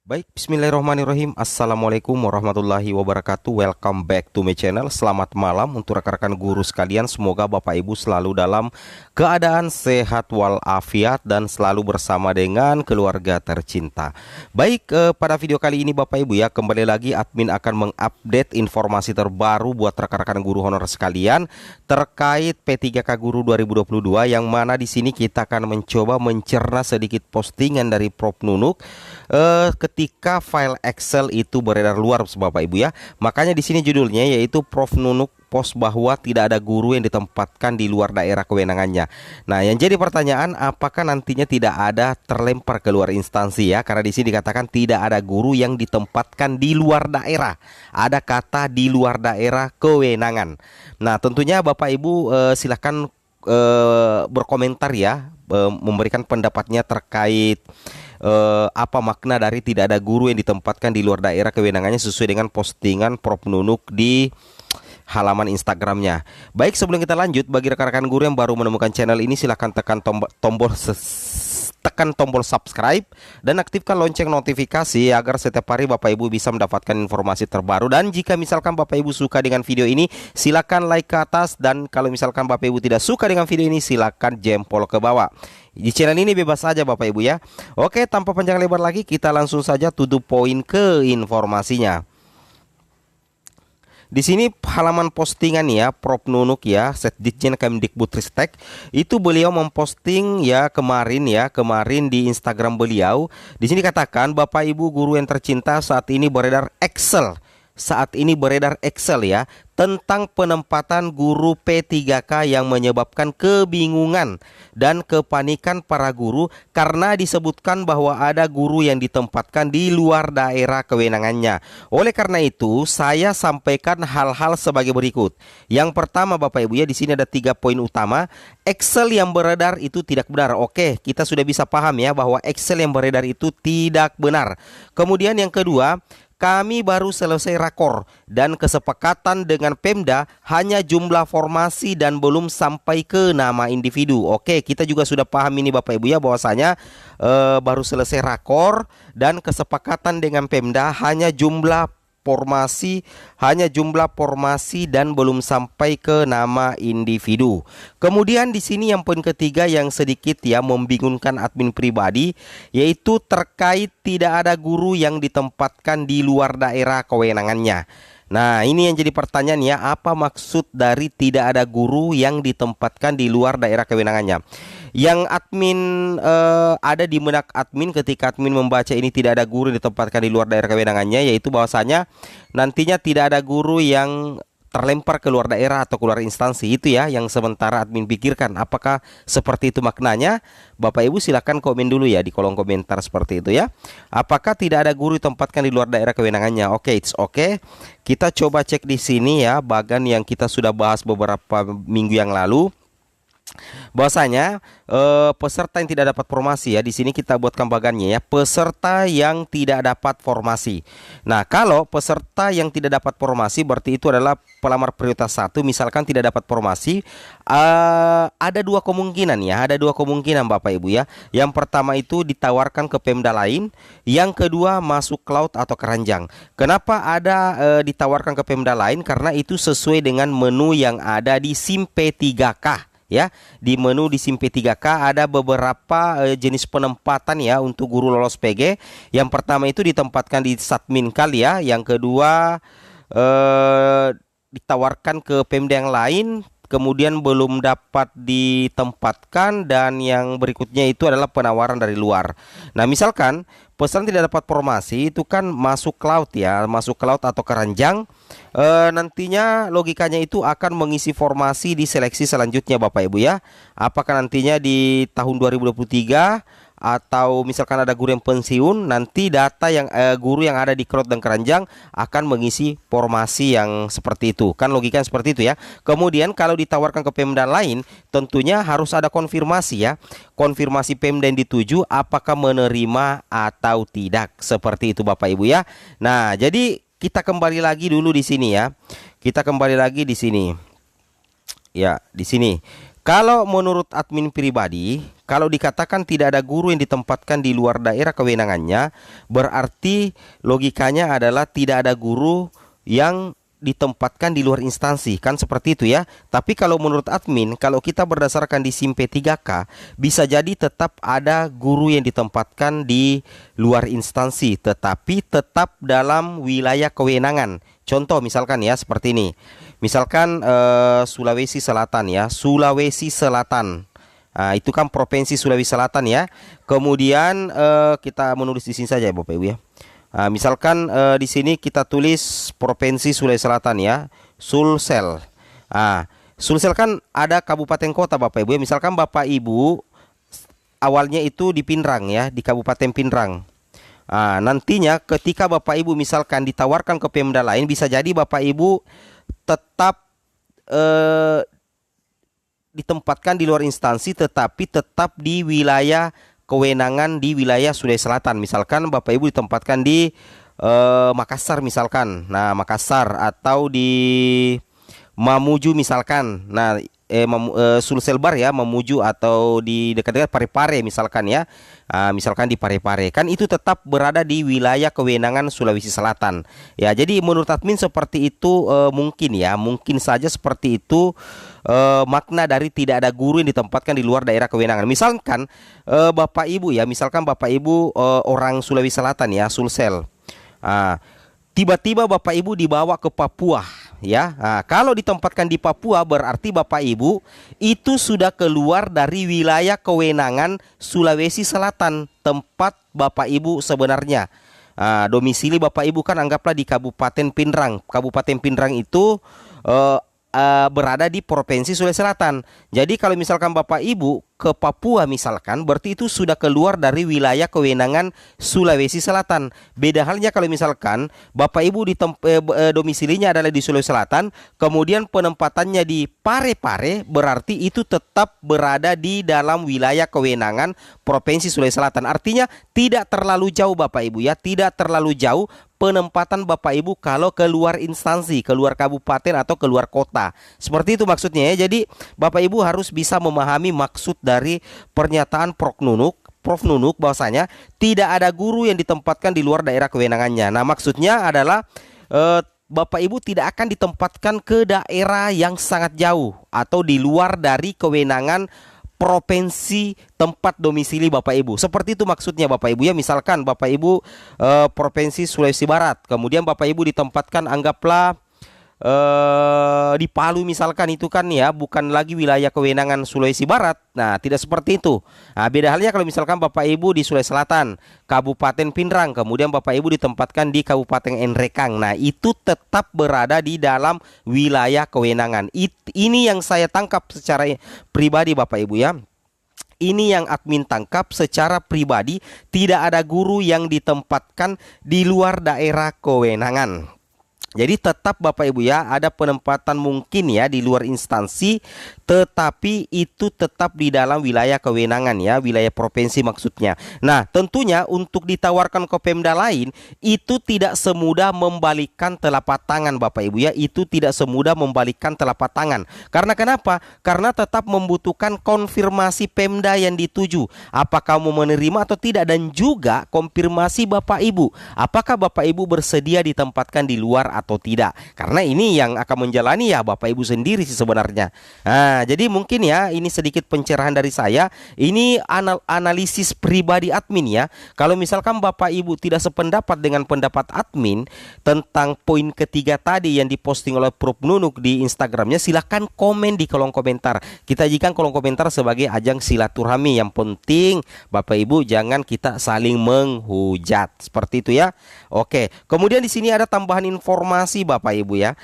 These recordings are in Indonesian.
Baik, bismillahirrahmanirrahim. Assalamualaikum warahmatullahi wabarakatuh. Welcome back to my channel. Selamat malam untuk rekan-rekan guru sekalian. Semoga Bapak Ibu selalu dalam keadaan sehat walafiat dan selalu bersama dengan keluarga tercinta. Baik, pada video kali ini Bapak Ibu ya, kembali lagi admin akan mengupdate informasi terbaru buat rekan-rekan guru honor sekalian terkait P3K Guru 2022, yang mana di sini kita akan mencoba mencerna sedikit postingan dari Prof Nunuk ketika file Excel itu beredar luar Bapak Ibu ya. Makanya di sini judulnya yaitu Prof Nunuk post bahwa tidak ada guru yang ditempatkan di luar daerah kewenangannya. Nah, yang jadi pertanyaan, apakah nantinya tidak ada terlempar ke luar instansi ya? Karena di sini dikatakan tidak ada guru yang ditempatkan di luar daerah. Ada kata di luar daerah kewenangan. Nah, tentunya Bapak Ibu silahkan berkomentar ya, memberikan pendapatnya terkait apa makna dari tidak ada guru yang ditempatkan di luar daerah kewenangannya sesuai dengan postingan Prof Nunuk di halaman Instagramnya. Baik, sebelum kita lanjut, bagi rekan-rekan guru yang baru menemukan channel ini, silahkan tekan tombol subscribe dan aktifkan lonceng notifikasi agar setiap hari Bapak Ibu bisa mendapatkan informasi terbaru. Dan jika misalkan Bapak Ibu suka dengan video ini, silakan like ke atas, dan kalau misalkan Bapak Ibu tidak suka dengan video ini, silakan jempol ke bawah. Di channel ini bebas saja Bapak Ibu ya. Oke, tanpa panjang lebar lagi, kita langsung saja to the point ke informasinya. Di sini halaman postingan ya Prof Nunuk ya, Setditjen Kemdikbudristek, itu beliau memposting ya kemarin di Instagram beliau. Di sini katakan, Bapak Ibu guru yang tercinta, saat ini beredar Excel ya tentang penempatan guru P3K yang menyebabkan kebingungan dan kepanikan para guru karena disebutkan bahwa ada guru yang ditempatkan di luar daerah kewenangannya. Oleh karena itu, saya sampaikan hal-hal sebagai berikut. Yang pertama Bapak Ibu ya, di sini ada 3 poin utama. Excel yang beredar itu tidak benar. Oke, kita sudah bisa paham ya bahwa Excel yang beredar itu tidak benar. Kemudian yang kedua, kami baru selesai rakor dan kesepakatan dengan Pemda hanya jumlah formasi dan belum sampai ke nama individu. Oke, kita juga sudah paham ini Bapak Ibu ya, bahwasanya baru selesai rakor dan kesepakatan dengan Pemda hanya jumlah formasi dan belum sampai ke nama individu. Kemudian di sini yang poin ketiga yang sedikit ya membingungkan admin pribadi, yaitu terkait tidak ada guru yang ditempatkan di luar daerah kewenangannya. Nah, ini yang jadi pertanyaan ya, apa maksud dari tidak ada guru yang ditempatkan di luar daerah kewenangannya? Yang admin ada di benak admin ketika admin membaca ini tidak ada guru yang ditempatkan di luar daerah kewenangannya, yaitu bahwasanya nantinya tidak ada guru yang terlempar ke luar daerah atau keluar instansi. Itu ya yang sementara admin pikirkan. Apakah seperti itu maknanya? Bapak Ibu silakan komen dulu ya di kolom komentar seperti itu ya. Apakah tidak ada guru ditempatkan di luar daerah kewenangannya? Oke, it's okay. Kita coba cek di sini ya, bagan yang kita sudah bahas beberapa minggu yang lalu, bahwasanya peserta yang tidak dapat formasi ya, di sini kita buatkan bagannya ya, peserta yang tidak dapat formasi. Nah, kalau peserta yang tidak dapat formasi berarti itu adalah pelamar prioritas 1, misalkan tidak dapat formasi, ada dua kemungkinan ya, ada dua kemungkinan Bapak Ibu ya. Yang pertama itu ditawarkan ke Pemda lain, yang kedua masuk cloud atau keranjang. Kenapa ada ditawarkan ke Pemda lain? Karena itu sesuai dengan menu yang ada di SIM P3K. Ya, di menu di SIM P3K ada beberapa jenis penempatan ya untuk guru lolos PG. Yang pertama itu ditempatkan di Satminkal ya. Yang kedua ditawarkan ke Pemda yang lain, kemudian belum dapat ditempatkan, dan yang berikutnya itu adalah penawaran dari luar. Nah, misalkan peserta tidak dapat formasi itu kan masuk cloud ya, masuk cloud atau keranjang. Nantinya logikanya itu akan mengisi formasi di seleksi selanjutnya Bapak Ibu ya. Apakah nantinya di tahun 2023 atau misalkan ada guru yang pensiun, nanti data yang guru yang ada di cloud dan keranjang akan mengisi formasi yang seperti itu. Kan logikanya seperti itu ya. Kemudian kalau ditawarkan ke Pemda lain, tentunya harus ada konfirmasi ya. Konfirmasi Pemda yang dituju apakah menerima atau tidak. Seperti itu Bapak Ibu ya. Nah, jadi kita kembali lagi dulu di sini ya. Kita kembali lagi di sini. Ya, di sini. Kalau menurut admin pribadi, Kalau dikatakan tidak ada guru yang ditempatkan di luar daerah kewenangannya, berarti logikanya adalah tidak ada guru yang ditempatkan di luar instansi, kan seperti itu ya. Tapi kalau menurut admin, kalau kita berdasarkan di SIM P3K, bisa jadi tetap ada guru yang ditempatkan di luar instansi, tetapi tetap dalam wilayah kewenangan. Contoh misalkan ya seperti ini. Misalkan Sulawesi Selatan ya, Sulawesi Selatan. Nah, itu kan provinsi Sulawesi Selatan ya. Kemudian kita menulis di sini saja ya Bapak Ibu ya. Nah, misalkan di sini kita tulis Provinsi Sulawesi Selatan ya, Sulsel. Sulsel kan ada kabupaten kota Bapak Ibu ya. Misalkan Bapak Ibu awalnya itu di Pinrang ya, di Kabupaten Pinrang. Nantinya ketika Bapak Ibu misalkan ditawarkan ke Pemda lain, bisa jadi Bapak Ibu tetap ditempatkan di luar instansi, tetapi tetap di wilayah kewenangan di wilayah Sulawesi Selatan. Misalkan Bapak Ibu ditempatkan di Makassar misalkan. Nah, Makassar atau di Mamuju misalkan. Nah, Sulselbar ya, Mamuju atau di dekat-dekat Parepare misalkan ya. Misalkan di Parepare. Kan itu tetap berada di wilayah kewenangan Sulawesi Selatan. Ya, jadi menurut admin seperti itu mungkin ya, mungkin saja seperti itu makna dari tidak ada guru yang ditempatkan di luar daerah kewenangan. Misalkan Bapak Ibu ya, misalkan Bapak Ibu orang Sulawesi Selatan ya, Sulsel. Tiba-tiba Bapak Ibu dibawa ke Papua ya. Kalau ditempatkan di Papua berarti Bapak Ibu itu sudah keluar dari wilayah kewenangan Sulawesi Selatan, tempat Bapak Ibu sebenarnya. Domisili Bapak Ibu kan anggaplah di Kabupaten Pinrang. Kabupaten Pinrang itu berada di Provinsi Sulawesi Selatan. Jadi kalau misalkan Bapak Ibu ke Papua misalkan, berarti itu sudah keluar dari wilayah kewenangan Sulawesi Selatan. Beda halnya kalau misalkan Bapak Ibu domisilinya adalah di Sulawesi Selatan, kemudian penempatannya di Parepare, berarti itu tetap berada di dalam wilayah kewenangan Provinsi Sulawesi Selatan. Artinya tidak terlalu jauh Bapak Ibu ya, tidak terlalu jauh penempatan Bapak Ibu kalau keluar instansi, keluar kabupaten atau keluar kota. Seperti itu maksudnya ya. Jadi Bapak Ibu harus bisa memahami maksud dari pernyataan Prof Nunuk bahwasanya tidak ada guru yang ditempatkan di luar daerah kewenangannya. Nah, maksudnya adalah Bapak Ibu tidak akan ditempatkan ke daerah yang sangat jauh atau di luar dari kewenangan provinsi tempat domisili Bapak Ibu. Seperti itu maksudnya Bapak Ibu ya. Misalkan Bapak Ibu Provinsi Sulawesi Barat, kemudian Bapak Ibu ditempatkan anggaplah di Palu misalkan, itu kan ya bukan lagi wilayah kewenangan Sulawesi Barat. Nah, tidak seperti itu. Beda halnya kalau misalkan Bapak Ibu di Sulawesi Selatan, Kabupaten Pinrang, kemudian Bapak Ibu ditempatkan di Kabupaten Enrekang. Nah, itu tetap berada di dalam wilayah kewenangan. Ini yang saya tangkap secara pribadi Bapak Ibu ya. Ini yang admin tangkap secara pribadi, tidak ada guru yang ditempatkan di luar daerah kewenangan. Jadi tetap Bapak Ibu ya, ada penempatan mungkin ya di luar instansi, tetapi itu tetap di dalam wilayah kewenangan ya, wilayah provinsi maksudnya. Nah, tentunya untuk ditawarkan ke Pemda lain, itu tidak semudah membalikkan telapak tangan Bapak Ibu ya, itu tidak semudah membalikkan telapak tangan. Karena kenapa? Karena tetap membutuhkan konfirmasi Pemda yang dituju, apakah mau menerima atau tidak, dan juga konfirmasi Bapak Ibu, apakah Bapak Ibu bersedia ditempatkan di luar atau tidak. Karena ini yang akan menjalani ya Bapak Ibu sendiri sih sebenarnya. Nah, jadi mungkin ya ini sedikit pencerahan dari saya. Ini analisis pribadi admin ya. Kalau misalkan Bapak Ibu tidak sependapat dengan pendapat admin tentang poin ketiga tadi yang diposting oleh Prof Nunuk di Instagramnya, silahkan komen di kolom komentar. Kita jadikan kolom komentar sebagai ajang silaturahmi. Yang penting Bapak Ibu jangan kita saling menghujat. Seperti itu ya. Oke. Kemudian di sini ada tambahan informasi Bapak Ibu ya.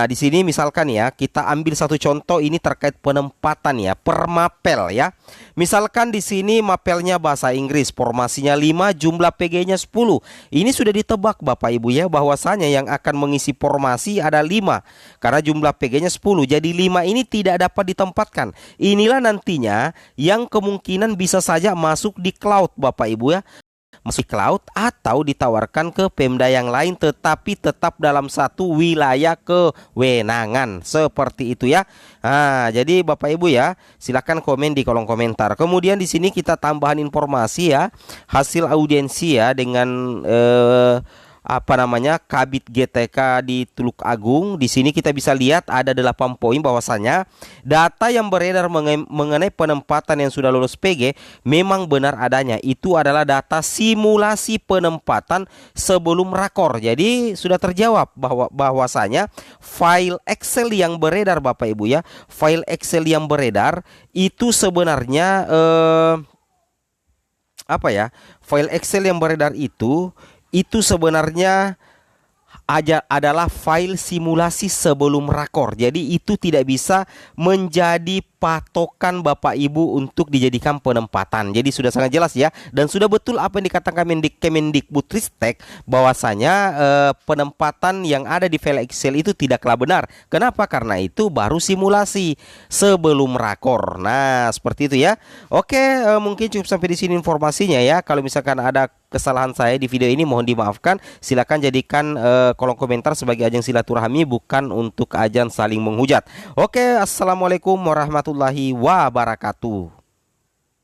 Di sini misalkan ya, kita ambil satu contoh ini terkait penempatan ya, per mapel ya. Misalkan di sini mapelnya bahasa Inggris, formasinya 5, jumlah PG-nya 10. Ini sudah ditebak Bapak Ibu ya, bahwasanya yang akan mengisi formasi ada 5 karena jumlah PG-nya 10. Jadi 5 ini tidak dapat ditempatkan. Inilah nantinya yang kemungkinan bisa saja masuk di cloud Bapak Ibu ya. masih ke laut atau ditawarkan ke Pemda yang lain tetapi tetap dalam satu wilayah kewenangan. Seperti itu ya. Nah, jadi Bapak Ibu ya, silakan komen di kolom komentar. Kemudian di sini kita tambahan informasi ya, hasil audiensi ya dengan Kabid GTK di Tuluk Agung. Di sini kita bisa lihat ada 8 poin bahwasanya data yang beredar mengenai penempatan yang sudah lulus PG memang benar adanya. Itu adalah data simulasi penempatan sebelum rakor. Jadi sudah terjawab bahwasanya file Excel yang beredar Bapak Ibu ya, file Excel yang beredar itu sebenarnya file Excel yang beredar itu sebenarnya adalah file simulasi sebelum rakor. Jadi itu tidak bisa menjadi patokan Bapak Ibu untuk dijadikan penempatan. Jadi sudah sangat jelas ya, dan sudah betul apa yang dikatakan Kemendikbudristek bahwasanya penempatan yang ada di file Excel itu tidaklah benar. Kenapa? Karena itu baru simulasi sebelum rakor. Nah, seperti itu ya. Oke, mungkin cukup sampai di sini informasinya ya. Kalau misalkan ada kesalahan saya di video ini mohon dimaafkan. Silakan jadikan kolom komentar sebagai ajang silaturahmi, bukan untuk ajang saling menghujat. Oke, assalamualaikum warahmatullahi wabarakatuh.